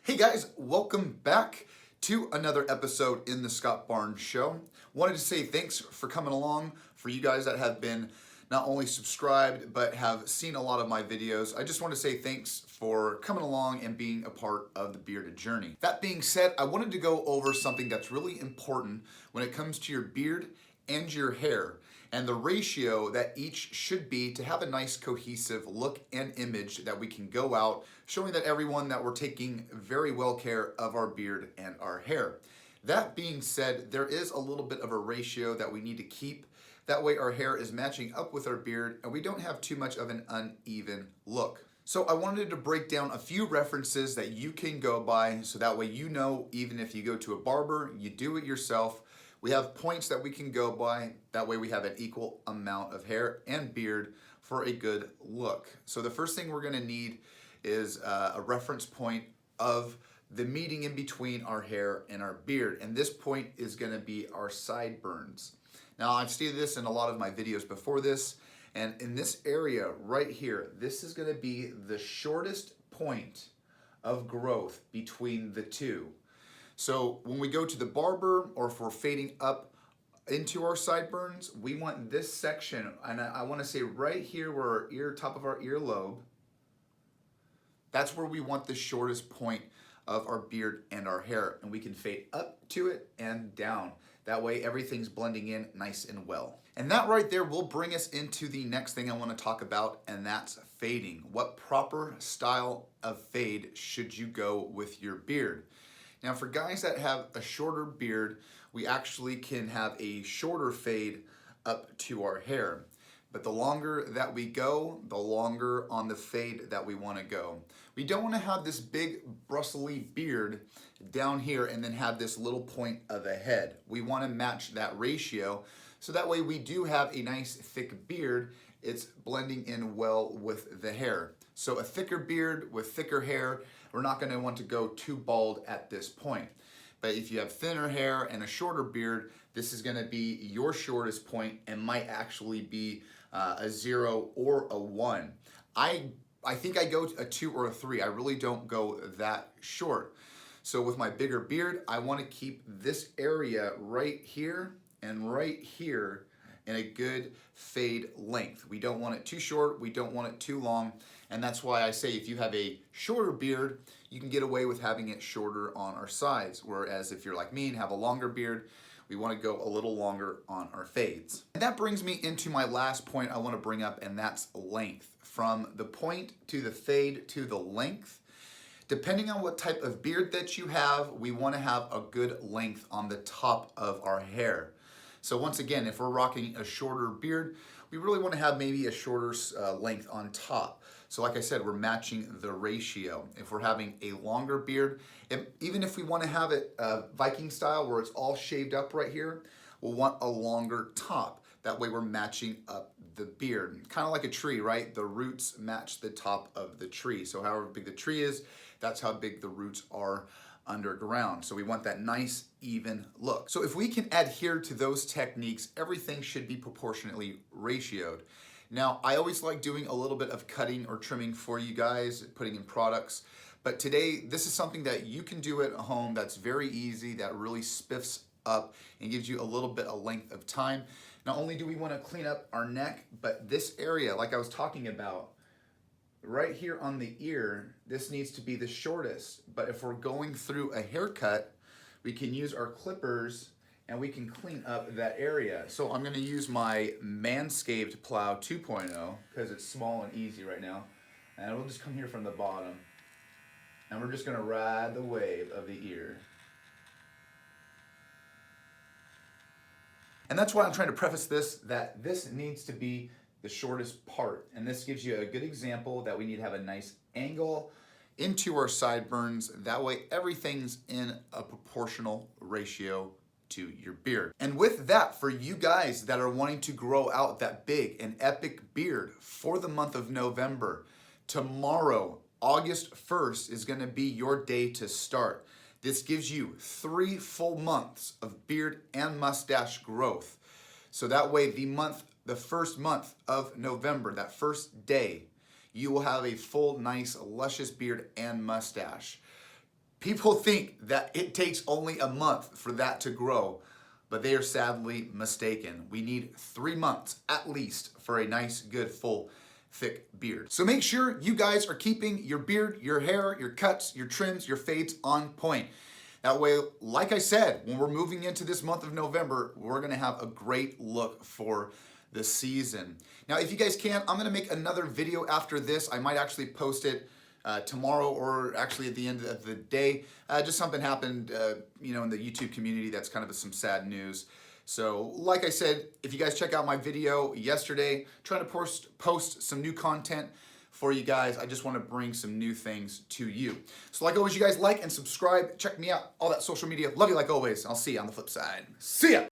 Hey guys, welcome back to another episode in the Scott Barnes Show. Wanted to say thanks for coming along. For you guys that have been not only subscribed but have seen a lot of my videos, I just want to say thanks for coming along and being a part of the bearded journey. That being said, I wanted to go over something that's really important when it comes to your beard and your hair, and the ratio that each should be to have a nice cohesive look and image that we can go out showing that everyone that we're taking very well care of our beard and our hair. That being said, there is a little bit of a ratio that we need to keep. That way our hair is matching up with our beard and we don't have too much of an uneven look. So I wanted to break down a few references that you can go by so that way you know, even if you go to a barber, you do it yourself, we have points that we can go by. That way we have an equal amount of hair and beard for a good look. So the first thing we're gonna need is a reference point of the meeting in between our hair and our beard. And this point is gonna be our sideburns. Now I've stated this in a lot of my videos before this, and in this area right here, this is gonna be the shortest point of growth between the two. So when we go to the barber or if we're fading up into our sideburns, we want this section, and I want to say right here where our top of our earlobe, that's where we want the shortest point of our beard and our hair, and we can fade up to it and down. That way everything's blending in nice and well. And that right there will bring us into the next thing I want to talk about, and that's fading. What proper style of fade should you go with your beard? Now for guys that have a shorter beard, we actually can have a shorter fade up to our hair. But the longer that we go, the longer on the fade that we want to go. We don't want to have this big bristly beard down here and then have this little point of a head. We want to match that ratio so that way we do have a nice thick beard. It's blending in well with the hair. So a thicker beard with thicker hair, we're not going to want to go too bald at this point. But if you have thinner hair and a shorter beard, this is going to be your shortest point and might actually be a 0 or a 1. I think I go a 2 or a 3. I really don't go that short. So with my bigger beard, I want to keep this area right here and right here in a good fade length. We don't want it too short, we don't want it too long, and that's why I say if you have a shorter beard, you can get away with having it shorter on our sides, whereas if you're like me and have a longer beard, we want to go a little longer on our fades. And that brings me into my last point I want to bring up, and that's length. From the point to the fade to the length, depending on what type of beard that you have, we want to have a good length on the top of our hair. So once again, if we're rocking a shorter beard, we really want to have maybe a shorter length on top. So like I said, we're matching the ratio. If we're having a longer beard, even if we want to have it Viking style where it's all shaved up right here, we'll want a longer top. That way we're matching up the beard. Kind of like a tree, right? The roots match the top of the tree. So however big the tree is, that's how big the roots are underground. So we want that nice even look. So if we can adhere to those techniques, everything should be proportionately ratioed. Now I always like doing a little bit of cutting or trimming for you guys, putting in products, but today this is something that you can do at home that's very easy, that really spiffs up and gives you a little bit of length of time. Not only do we want to clean up our neck, but this area, like I was talking about, right here on the ear, this needs to be the shortest. But if we're going through a haircut, we can use our clippers and we can clean up that area. So I'm gonna use my Manscaped Plow 2.0 because it's small and easy right now. And we'll just come here from the bottom and we're just gonna ride the wave of the ear. And that's why I'm trying to preface this, that this needs to be the shortest part. And this gives you a good example that we need to have a nice angle into our sideburns. That way everything's in a proportional ratio to your beard. And with that, for you guys that are wanting to grow out that big and epic beard for the month of November, tomorrow, August 1st, is gonna be your day to start. This gives you 3 full months of beard and mustache growth. So that way the first month of November, that first day, you will have a full, nice, luscious beard and mustache. People think that it takes only a month for that to grow, but they are sadly mistaken. We need 3 months at least for a nice, good, full, thick beard. So make sure you guys are keeping your beard, your hair, your cuts, your trims, your fades on point. That way, like I said, when we're moving into this month of November, we're gonna have a great look for the season. Now, if you guys can, I'm gonna make another video after this. I might actually post it tomorrow or actually at the end of the day. Just something happened, in the YouTube community that's kind of some sad news. So, like I said, if you guys check out my video yesterday, trying to post some new content for you guys. I just want to bring some new things to you. So like always, you guys like and subscribe. Check me out, all that social media. Love you like always. I'll see you on the flip side. See ya!